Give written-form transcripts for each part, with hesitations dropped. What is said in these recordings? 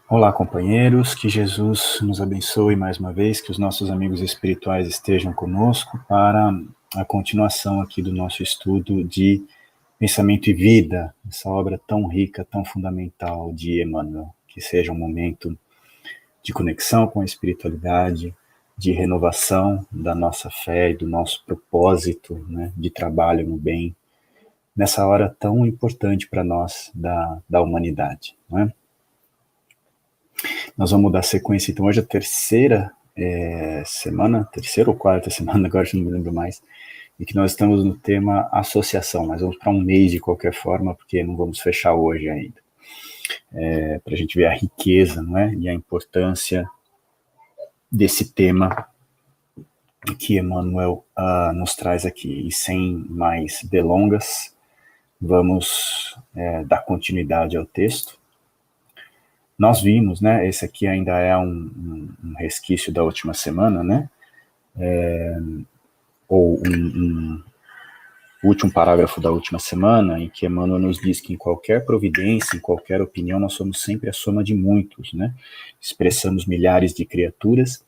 Olá, companheiros, que Jesus nos abençoe mais uma vez, que os nossos amigos espirituais estejam conosco para a continuação aqui do nosso estudo de Pensamento e Vida, essa obra tão rica, tão fundamental de Emmanuel. Que seja um momento de conexão com a espiritualidade, de renovação da nossa fé e do nosso propósito, né, de trabalho no bem, nessa hora tão importante para nós da humanidade, não é? Nós vamos dar sequência, então, hoje a terceira semana, terceira ou quarta semana, agora já não me lembro mais, e que nós estamos no tema associação, mas vamos para um mês de qualquer forma, porque não vamos fechar hoje ainda. Para a gente ver a riqueza, não é? E a importância desse tema que Emmanuel nos traz aqui. E sem mais delongas, vamos dar continuidade ao texto. Nós vimos, né, esse aqui ainda é um resquício da última semana, né, ou o último parágrafo da última semana, em que Emmanuel nos diz que em qualquer providência, em qualquer opinião, nós somos sempre a soma de muitos, né, expressamos milhares de criaturas,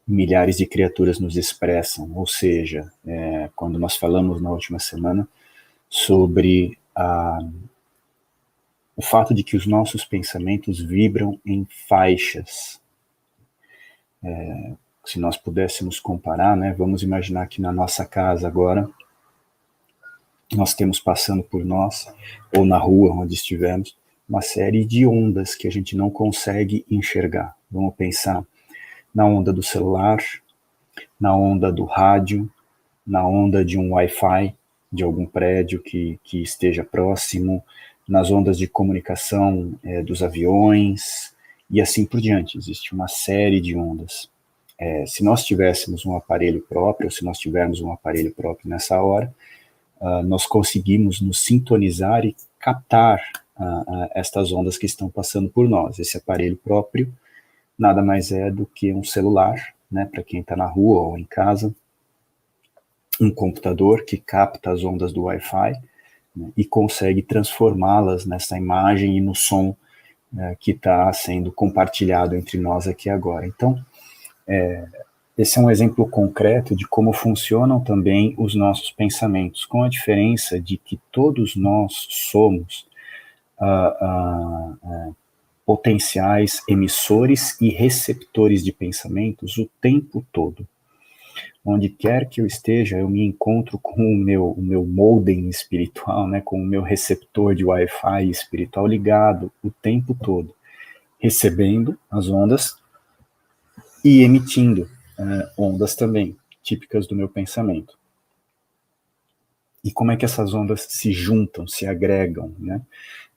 e milhares de criaturas nos expressam, ou seja, quando nós falamos na última semana sobre o fato de que os nossos pensamentos vibram em faixas. Se nós pudéssemos comparar, né, vamos imaginar que na nossa casa agora, nós temos passando por nós, ou na rua onde estivermos, uma série de ondas que a gente não consegue enxergar. Vamos pensar na onda do celular, na onda do rádio, na onda de um Wi-Fi, de algum prédio que esteja próximo, nas ondas de comunicação dos aviões, e assim por diante. Existe uma série de ondas. Se nós tivéssemos um aparelho próprio, ou se nós tivermos um aparelho próprio nessa hora, nós conseguimos nos sintonizar e captar estas ondas que estão passando por nós. Esse aparelho próprio nada mais é do que um celular, né, para quem está na rua ou em casa, um computador que capta as ondas do Wi-Fi, né, e consegue transformá-las nessa imagem e no som que está sendo compartilhado entre nós aqui agora. Então, esse é um exemplo concreto de como funcionam também os nossos pensamentos, com a diferença de que todos nós somos potenciais emissores e receptores de pensamentos o tempo todo. Onde quer que eu esteja, eu me encontro com o meu modem espiritual, né, com o meu receptor de Wi-Fi espiritual ligado o tempo todo, recebendo as ondas e emitindo ondas também, típicas do meu pensamento. E como é que essas ondas se juntam, se agregam, né?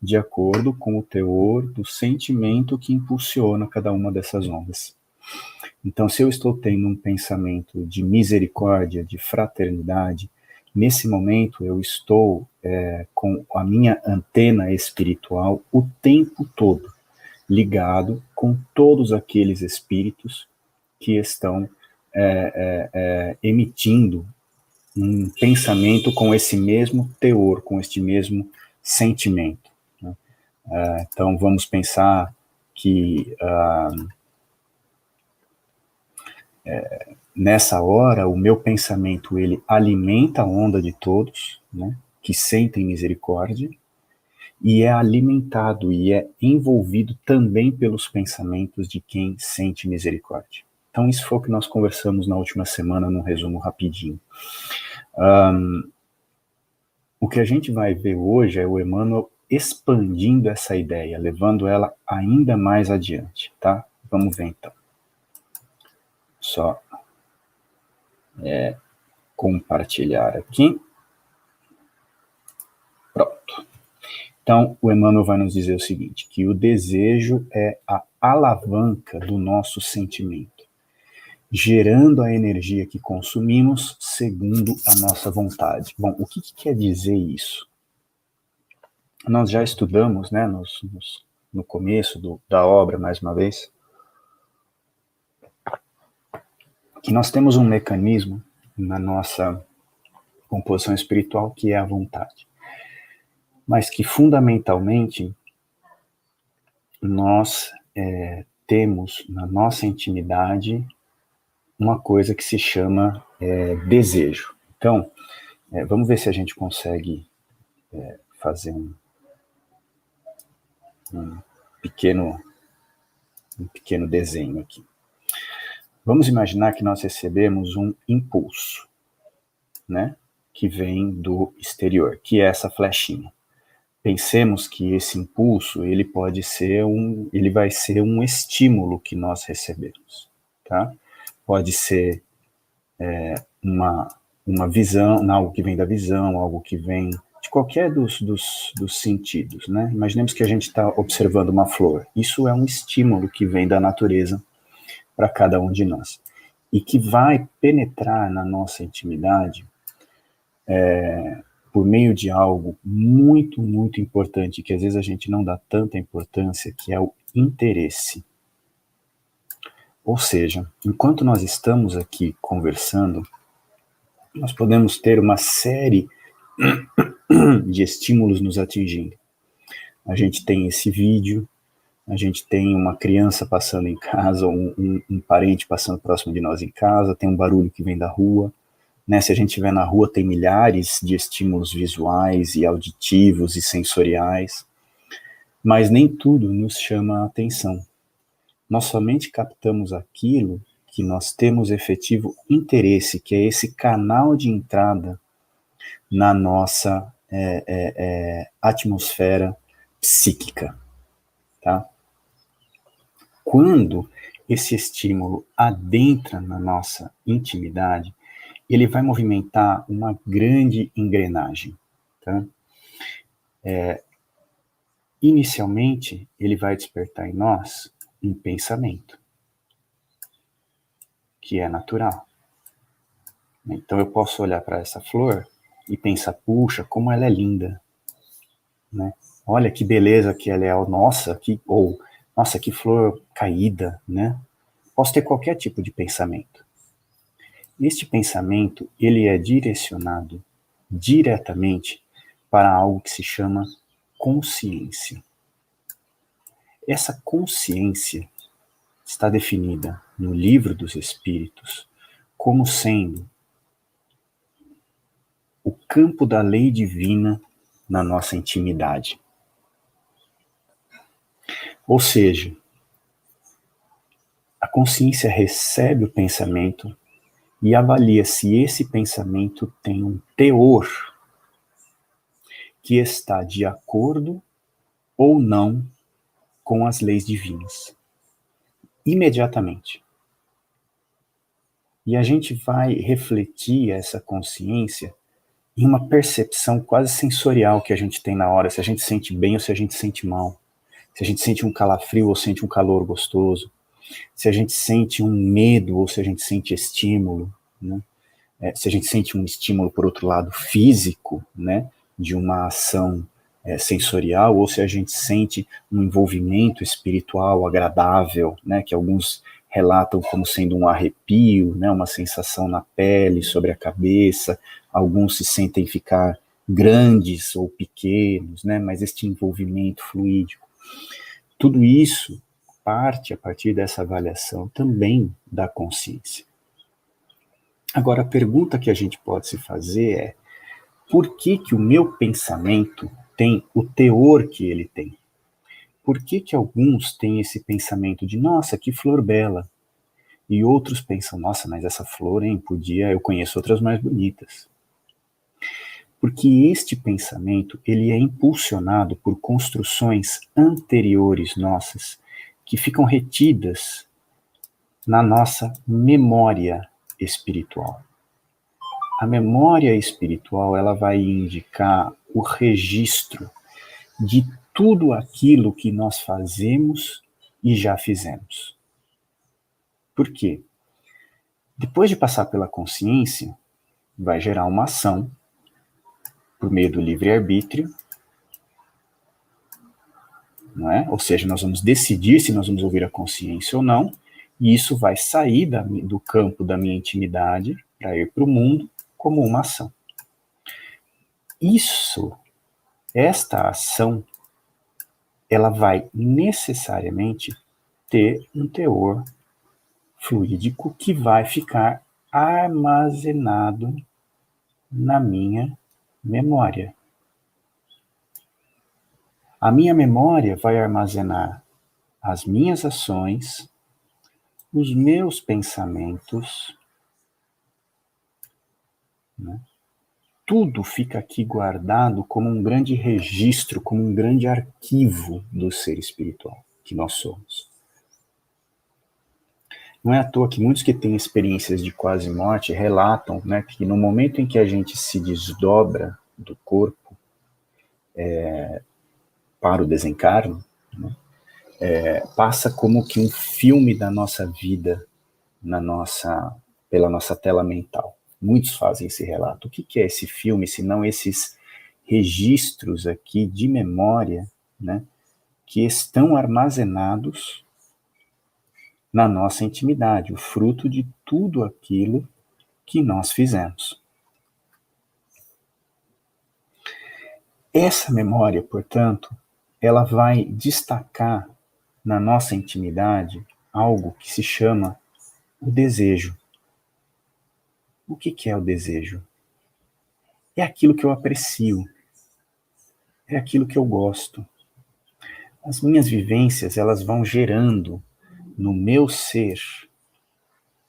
De acordo com o teor do sentimento que impulsiona cada uma dessas ondas. Então, se eu estou tendo um pensamento de misericórdia, de fraternidade, nesse momento eu estou com a minha antena espiritual o tempo todo ligado com todos aqueles espíritos que estão emitindo um pensamento com esse mesmo teor, com este mesmo sentimento, né? Então, vamos pensar que nessa hora, o meu pensamento, ele alimenta a onda de todos, né, que sentem misericórdia, e é alimentado e é envolvido também pelos pensamentos de quem sente misericórdia. Então, isso foi o que nós conversamos na última semana, num resumo rapidinho. O que a gente vai ver hoje é o Emmanuel expandindo essa ideia, levando ela ainda mais adiante, tá? Vamos ver então. Só compartilhar aqui. Pronto. Então, o Emmanuel vai nos dizer o seguinte, que o desejo é a alavanca do nosso sentimento, gerando a energia que consumimos segundo a nossa vontade. Bom, o que quer dizer isso? Nós já estudamos, né, no começo da obra, mais uma vez, que nós temos um mecanismo na nossa composição espiritual que é a vontade, mas que fundamentalmente nós temos na nossa intimidade uma coisa que se chama desejo. Então, vamos ver se a gente consegue fazer um pequeno desenho aqui. Vamos imaginar que nós recebemos um impulso, né, que vem do exterior, que é essa flechinha. Pensemos que esse impulso, ele vai ser um estímulo que nós recebemos, tá? Pode ser uma visão, algo que vem da visão, algo que vem de qualquer dos sentidos, né? Imaginemos que a gente está observando uma flor. Isso é um estímulo que vem da natureza para cada um de nós e que vai penetrar na nossa intimidade por meio de algo muito, muito importante, que às vezes a gente não dá tanta importância, que é o interesse. Ou seja, enquanto nós estamos aqui conversando, nós podemos ter uma série de estímulos nos atingindo. A gente tem esse vídeo, a gente tem uma criança passando em casa, um parente passando próximo de nós em casa, tem um barulho que vem da rua, né? Se a gente estiver na rua, tem milhares de estímulos visuais e auditivos e sensoriais, mas nem tudo nos chama a atenção. Nós somente captamos aquilo que nós temos efetivo interesse, que é esse canal de entrada na nossa atmosfera psíquica, tá? Quando esse estímulo adentra na nossa intimidade, ele vai movimentar uma grande engrenagem, tá? Inicialmente, ele vai despertar em nós um pensamento, que é natural. Então eu posso olhar para essa flor e pensar, puxa, como ela é linda, né? Olha que beleza que ela é, nossa, que flor caída, né? Posso ter qualquer tipo de pensamento. Este pensamento, ele é direcionado diretamente para algo que se chama consciência. Essa consciência está definida no Livro dos Espíritos como sendo o campo da lei divina na nossa intimidade. Ou seja, a consciência recebe o pensamento e avalia se esse pensamento tem um teor que está de acordo ou não com as leis divinas. Imediatamente. E a gente vai refletir essa consciência em uma percepção quase sensorial que a gente tem na hora, se a gente sente bem ou se a gente sente mal, se a gente sente um calafrio ou sente um calor gostoso, se a gente sente um medo ou se a gente sente estímulo, né? Se a gente sente um estímulo, por outro lado, físico, né, de uma ação sensorial, ou se a gente sente um envolvimento espiritual agradável, né, que alguns relatam como sendo um arrepio, né, uma sensação na pele, sobre a cabeça, alguns se sentem ficar grandes ou pequenos, né, mas este envolvimento fluídico. Tudo isso parte, a partir dessa avaliação, também da consciência. Agora, a pergunta que a gente pode se fazer é: por que o meu pensamento tem o teor que ele tem? Por que alguns têm esse pensamento de, nossa, que flor bela? E outros pensam, nossa, mas essa flor, hein, eu conheço outras mais bonitas. Porque este pensamento, ele é impulsionado por construções anteriores nossas, que ficam retidas na nossa memória espiritual. A memória espiritual, ela vai indicar o registro de tudo aquilo que nós fazemos e já fizemos. Por quê? Depois de passar pela consciência, vai gerar uma ação por meio do livre-arbítrio, não é? Ou seja, nós vamos decidir se nós vamos ouvir a consciência ou não, e isso vai sair do campo da minha intimidade para ir para o mundo como uma ação. Esta ação, ela vai necessariamente ter um teor fluídico que vai ficar armazenado na minha memória. A minha memória vai armazenar as minhas ações, os meus pensamentos, né? Tudo fica aqui guardado como um grande registro, como um grande arquivo do ser espiritual que nós somos. Não é à toa que muitos que têm experiências de quase morte relatam, né, que no momento em que a gente se desdobra do corpo para o desencarno, né, passa como que um filme da nossa vida pela nossa tela mental. Muitos fazem esse relato. O que é esse filme, se não esses registros aqui de memória, né, que estão armazenados na nossa intimidade, o fruto de tudo aquilo que nós fizemos. Essa memória, portanto, ela vai destacar na nossa intimidade algo que se chama o desejo. O que é o desejo? É aquilo que eu aprecio, é aquilo que eu gosto. As minhas vivências, elas vão gerando no meu ser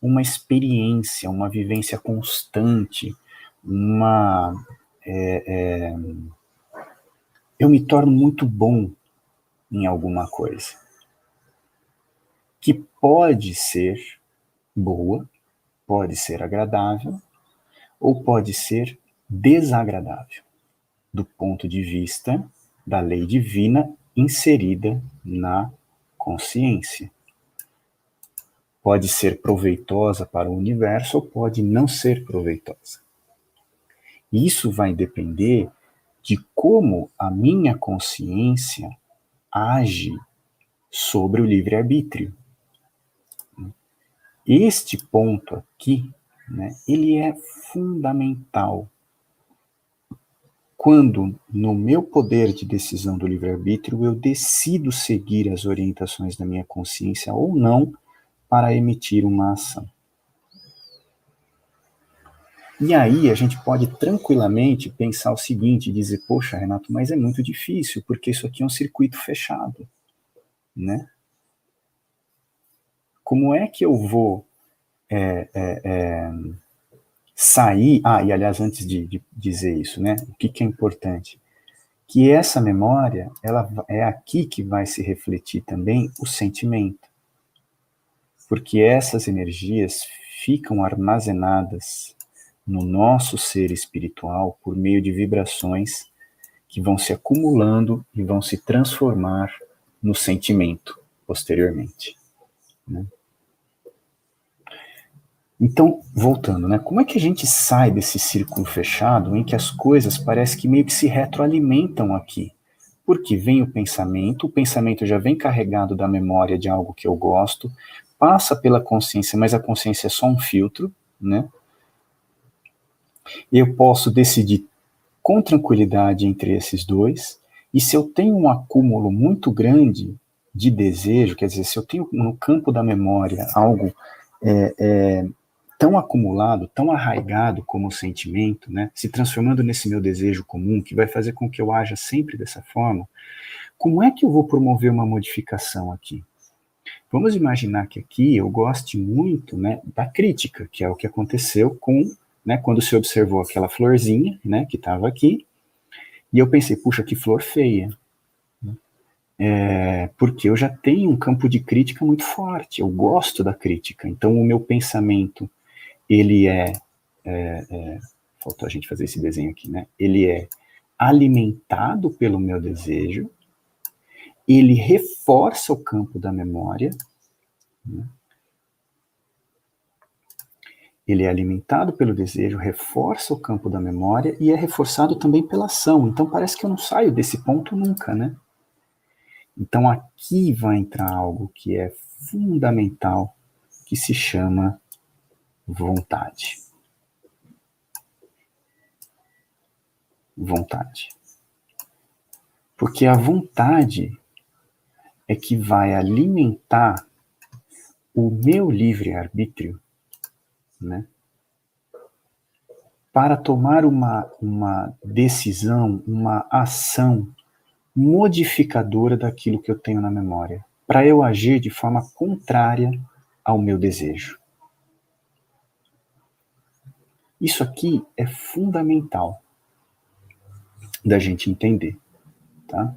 uma experiência, uma vivência constante, eu me torno muito bom em alguma coisa, que pode ser boa, pode ser agradável, ou pode ser desagradável, do ponto de vista da lei divina inserida na consciência. Pode ser proveitosa para o universo ou pode não ser proveitosa. Isso vai depender de como a minha consciência age sobre o livre-arbítrio. Este ponto aqui, né, ele é fundamental. Quando, no meu poder de decisão do livre-arbítrio, eu decido seguir as orientações da minha consciência ou não para emitir uma ação. E aí a gente pode tranquilamente pensar o seguinte, dizer, poxa, Renato, mas é muito difícil, porque isso aqui é um circuito fechado, né? Como é que eu vou sair... e aliás, antes de dizer isso, né? O que é importante? Que essa memória, ela é aqui que vai se refletir também o sentimento. Porque essas energias ficam armazenadas no nosso ser espiritual por meio de vibrações que vão se acumulando e vão se transformar no sentimento posteriormente, né? Então, voltando, né? Como é que a gente sai desse círculo fechado em que as coisas parecem que meio que se retroalimentam aqui? Porque vem o pensamento já vem carregado da memória de algo que eu gosto, passa pela consciência, mas a consciência é só um filtro, né? Eu posso decidir com tranquilidade entre esses dois, e se eu tenho um acúmulo muito grande de desejo, quer dizer, se eu tenho no campo da memória algo tão acumulado, tão arraigado como o sentimento, né, se transformando nesse meu desejo comum, que vai fazer com que eu haja sempre dessa forma, como é que eu vou promover uma modificação aqui? Vamos imaginar que aqui eu goste muito, né, da crítica, que é o que aconteceu com, né, quando se observou aquela florzinha, né, que estava aqui, e eu pensei, puxa, que flor feia. Porque eu já tenho um campo de crítica muito forte, eu gosto da crítica, então o meu pensamento, ele faltou a gente fazer esse desenho aqui, né? Ele é alimentado pelo meu desejo, ele reforça o campo da memória, né? Ele é alimentado pelo desejo, reforça o campo da memória e é reforçado também pela ação. Então parece que eu não saio desse ponto nunca, né? Então aqui vai entrar algo que é fundamental, que se chama vontade. Vontade. Porque a vontade é que vai alimentar o meu livre-arbítrio, né, para tomar uma decisão, uma ação modificadora daquilo que eu tenho na memória, para eu agir de forma contrária ao meu desejo. Isso aqui é fundamental da gente entender, tá?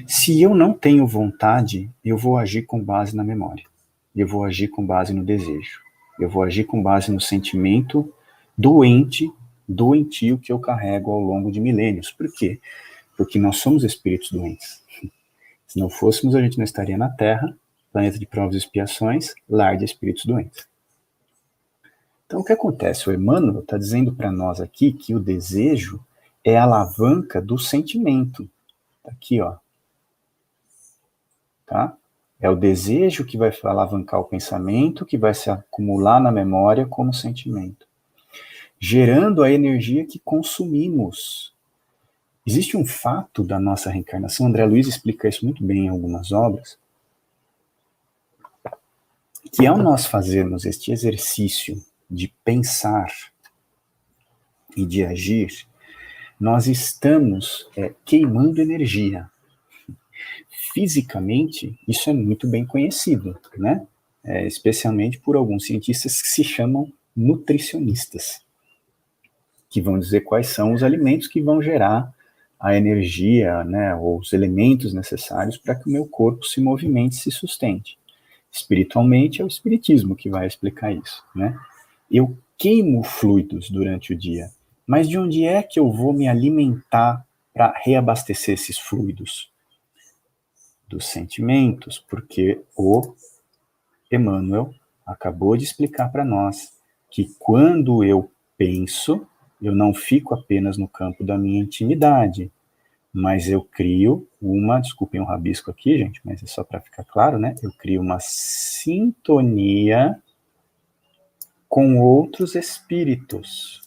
Se eu não tenho vontade, eu vou agir com base na memória. Eu vou agir com base no desejo. Eu vou agir com base no sentimento doentio que eu carrego ao longo de milênios. Por quê? Porque nós somos espíritos doentes. Se não fôssemos, a gente não estaria na Terra, planeta de provas e expiações, lar de espíritos doentes. Então, o que acontece? O Emmanuel está dizendo para nós aqui que o desejo é a alavanca do sentimento. Tá aqui, ó. Tá? É o desejo que vai alavancar o pensamento, que vai se acumular na memória como sentimento, gerando a energia que consumimos. Existe um fato da nossa reencarnação, André Luiz explica isso muito bem em algumas obras, que ao nós fazermos este exercício de pensar e de agir, nós estamos queimando energia. Fisicamente, isso é muito bem conhecido, né? Especialmente por alguns cientistas que se chamam nutricionistas, que vão dizer quais são os alimentos que vão gerar a energia, né, ou os elementos necessários para que o meu corpo se movimente e se sustente. Espiritualmente, é o espiritismo que vai explicar isso, né? Eu queimo fluidos durante o dia, mas de onde é que eu vou me alimentar para reabastecer esses fluidos? Dos sentimentos, porque o Emmanuel acabou de explicar para nós que quando eu penso, eu não fico apenas no campo da minha intimidade, mas eu crio desculpem o rabisco aqui, gente, mas é só para ficar claro, né? Eu crio uma sintonia com outros espíritos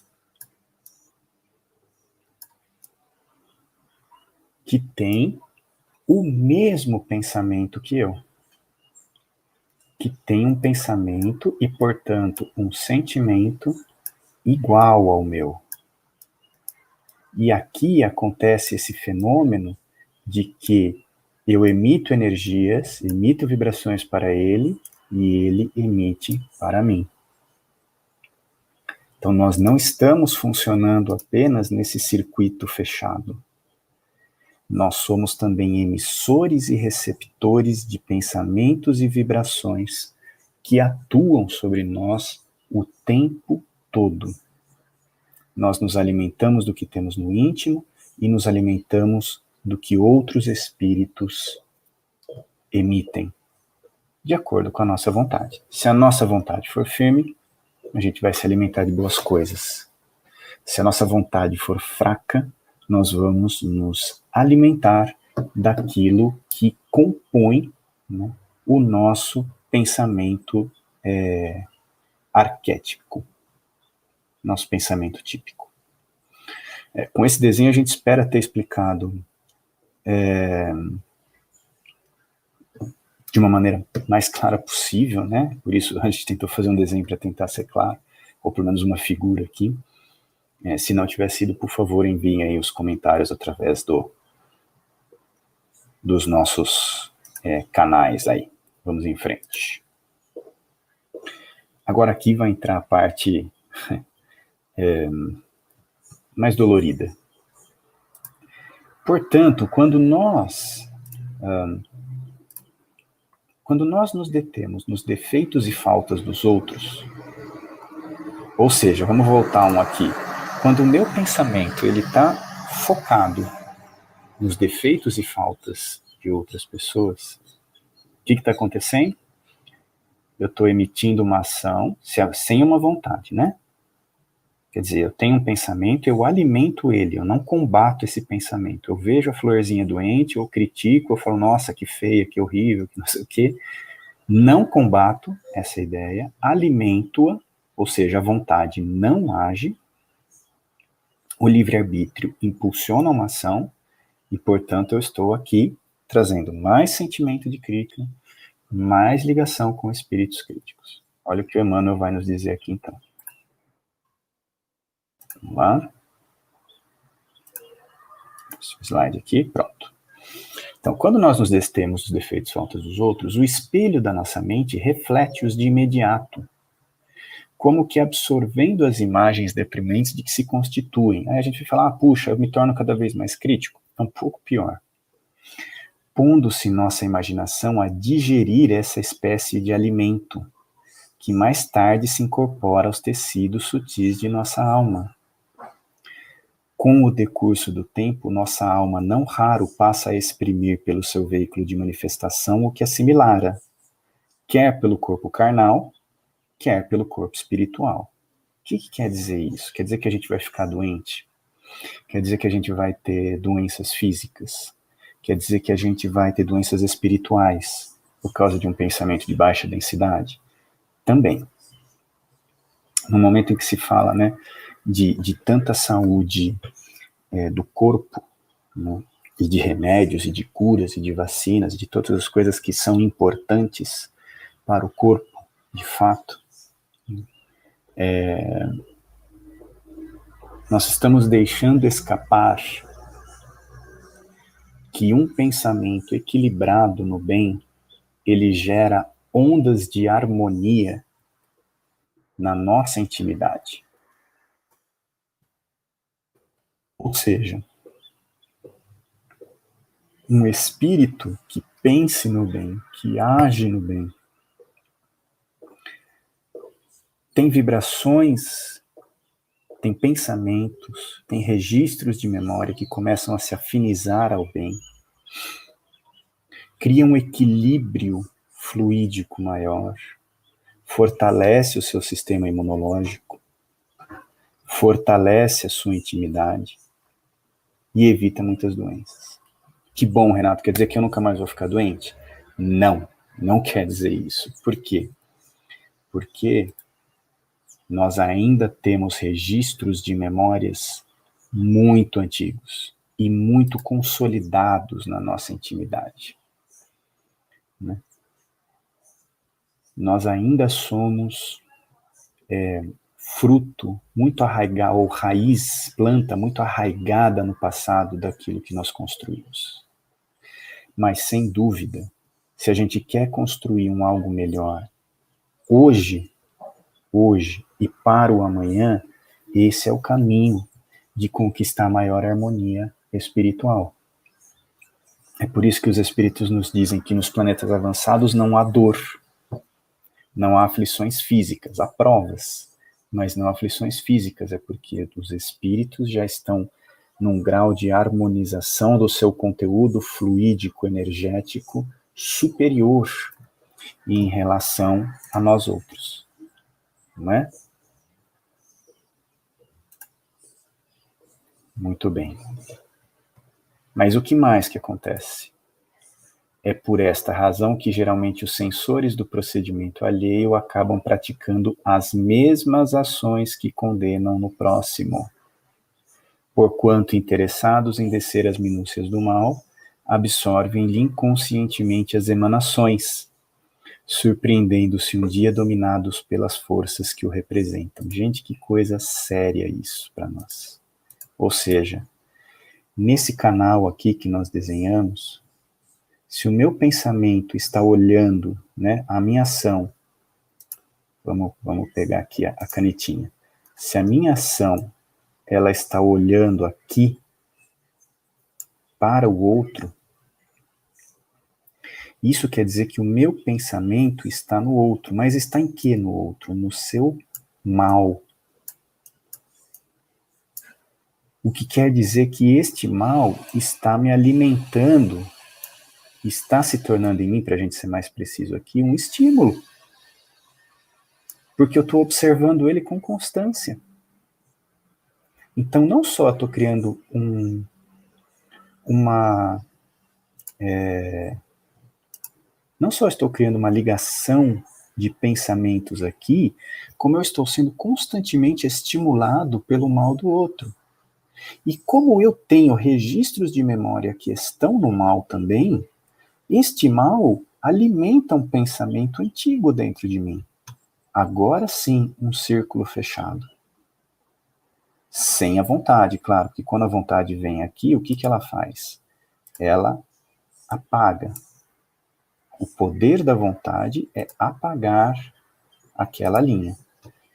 que têm o mesmo pensamento que eu, que tem um pensamento e, portanto, um sentimento igual ao meu. E aqui acontece esse fenômeno de que eu emito energias, emito vibrações para ele e ele emite para mim. Então nós não estamos funcionando apenas nesse circuito fechado. Nós somos também emissores e receptores de pensamentos e vibrações que atuam sobre nós o tempo todo. Nós nos alimentamos do que temos no íntimo e nos alimentamos do que outros espíritos emitem, de acordo com a nossa vontade. Se a nossa vontade for firme, a gente vai se alimentar de boas coisas. Se a nossa vontade for fraca, nós vamos nos alimentar daquilo que compõe, né, o nosso pensamento arquétipo, nosso pensamento típico. Com esse desenho a gente espera ter explicado de uma maneira mais clara possível, né? Por isso a gente tentou fazer um desenho para tentar ser claro, ou pelo menos uma figura aqui. Se não tiver sido, por favor, enviem aí os comentários através dos nossos canais aí. Vamos em frente. Agora aqui vai entrar a parte mais dolorida. Portanto, quando nós nos detemos nos defeitos e faltas dos outros, ou seja, vamos voltar um aqui. Quando o meu pensamento ele está focado nos defeitos e faltas de outras pessoas, o que está acontecendo? Eu estou emitindo uma ação sem uma vontade, né? Quer dizer, eu tenho um pensamento, eu alimento ele, eu não combato esse pensamento. Eu vejo a florzinha doente, eu critico, eu falo, nossa, que feia, que horrível, que não sei o quê. Não combato essa ideia, alimento-a, ou seja, a vontade não age, o livre-arbítrio impulsiona uma ação, e, portanto, eu estou aqui trazendo mais sentimento de crítica, mais ligação com espíritos críticos. Olha o que o Emmanuel vai nos dizer aqui, então. Vamos lá. Esse slide aqui, pronto. Então, quando nós nos destemos dos defeitos e faltas dos outros, o espelho da nossa mente reflete-os de imediato, como que absorvendo as imagens deprimentes de que se constituem. Aí a gente vai falar, puxa, eu me torno cada vez mais crítico. É um pouco pior. Pondo-se nossa imaginação a digerir essa espécie de alimento, que mais tarde se incorpora aos tecidos sutis de nossa alma. Com o decurso do tempo, nossa alma não raro passa a exprimir pelo seu veículo de manifestação o que assimilara, quer pelo corpo carnal, quer pelo corpo espiritual. O que quer dizer isso? Quer dizer que a gente vai ficar doente? Quer dizer que a gente vai ter doenças físicas? Quer dizer que a gente vai ter doenças espirituais por causa de um pensamento de baixa densidade? Também. No momento em que se fala, né, de tanta saúde do corpo, né, e de remédios, e de curas, e de vacinas, e de todas as coisas que são importantes para o corpo, de fato, nós estamos deixando escapar que um pensamento equilibrado no bem, ele gera ondas de harmonia na nossa intimidade. Ou seja, um espírito que pense no bem, que age no bem, tem vibrações, tem pensamentos, tem registros de memória que começam a se afinizar ao bem, cria um equilíbrio fluídico maior, fortalece o seu sistema imunológico, fortalece a sua intimidade e evita muitas doenças. Que bom, Renato, quer dizer que eu nunca mais vou ficar doente? Não, não quer dizer isso. Por quê? Porque nós ainda temos registros de memórias muito antigos e muito consolidados na nossa intimidade. Né? Nós ainda somos fruto muito arraigado, ou raiz, planta muito arraigada no passado daquilo que nós construímos. Mas, sem dúvida, se a gente quer construir um algo melhor, hoje e para o amanhã, esse é o caminho de conquistar maior harmonia espiritual. É por isso que os espíritos nos dizem que nos planetas avançados não há dor, não há aflições físicas, há provas, mas não há aflições físicas, é porque os espíritos já estão num grau de harmonização do seu conteúdo fluídico, energético, superior em relação a nós outros. Não é? Muito bem. Mas o que mais que acontece? É por esta razão que geralmente os sensores do procedimento alheio acabam praticando as mesmas ações que condenam no próximo. Porquanto interessados em descer as minúcias do mal, absorvem-lhe inconscientemente as emanações, surpreendendo-se um dia dominados pelas forças que o representam. Gente, que coisa séria isso para nós. Ou seja, nesse canal aqui que nós desenhamos, se o meu pensamento está olhando, né, a minha ação, vamos pegar aqui a canetinha, se a minha ação ela está olhando aqui para o outro, isso quer dizer que o meu pensamento está no outro, mas está em que no outro? No seu mal. O que quer dizer que este mal está me alimentando, está se tornando em mim, para a gente ser mais preciso aqui, um estímulo. Porque eu estou observando ele com constância. Então, não só estou criando não só estou criando uma ligação de pensamentos aqui, como eu estou sendo constantemente estimulado pelo mal do outro. E como eu tenho registros de memória que estão no mal também, este mal alimenta um pensamento antigo dentro de mim. Agora sim, um círculo fechado. Sem a vontade, claro, porque quando a vontade vem aqui, o que ela faz? Ela apaga. O poder da vontade é apagar aquela linha.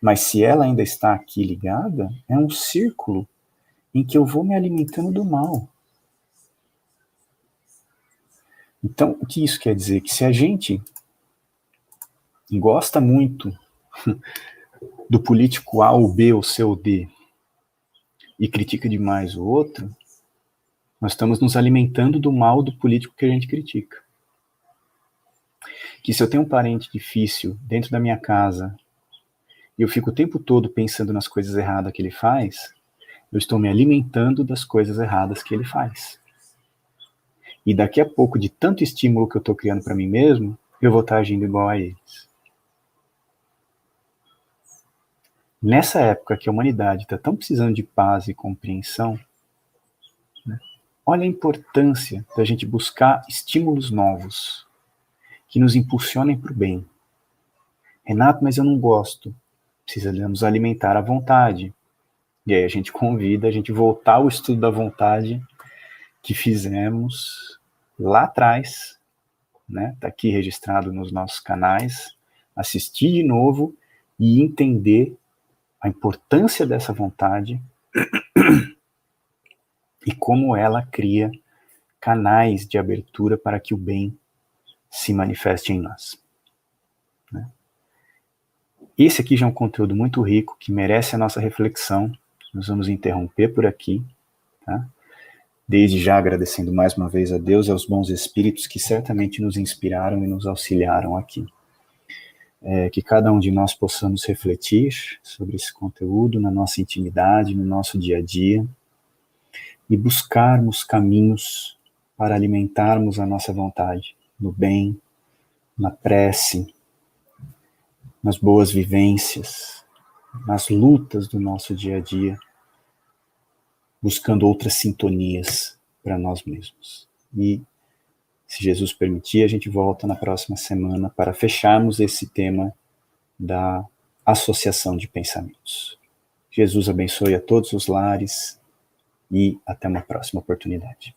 Mas se ela ainda está aqui ligada, é um círculo em que eu vou me alimentando do mal. Então, o que isso quer dizer? Que se a gente gosta muito do político A ou B ou C ou D e critica demais o outro, nós estamos nos alimentando do mal do político que a gente critica. Que se eu tenho um parente difícil dentro da minha casa e eu fico o tempo todo pensando nas coisas erradas que ele faz, eu estou me alimentando das coisas erradas que ele faz. E daqui a pouco, de tanto estímulo que eu estou criando para mim mesmo, eu vou estar agindo igual a eles. Nessa época que a humanidade está tão precisando de paz e compreensão, né, olha a importância da gente buscar estímulos novos que nos impulsionem para o bem. Renato, mas eu não gosto. Precisamos alimentar a vontade. E aí a gente convida a gente voltar ao estudo da vontade que fizemos lá atrás, né? Tá aqui registrado nos nossos canais, assistir de novo e entender a importância dessa vontade e como ela cria canais de abertura para que o bem se manifeste em nós. Né? Esse aqui já é um conteúdo muito rico, que merece a nossa reflexão. Nós vamos interromper por aqui, tá? Desde já agradecendo mais uma vez a Deus e aos bons espíritos que certamente nos inspiraram e nos auxiliaram aqui. Que cada um de nós possamos refletir sobre esse conteúdo na nossa intimidade, no nosso dia a dia, e buscarmos caminhos para alimentarmos a nossa vontade, no bem, na prece, nas boas vivências, nas lutas do nosso dia a dia, buscando outras sintonias para nós mesmos. E, se Jesus permitir, a gente volta na próxima semana para fecharmos esse tema da associação de pensamentos. Jesus abençoe a todos os lares e até uma próxima oportunidade.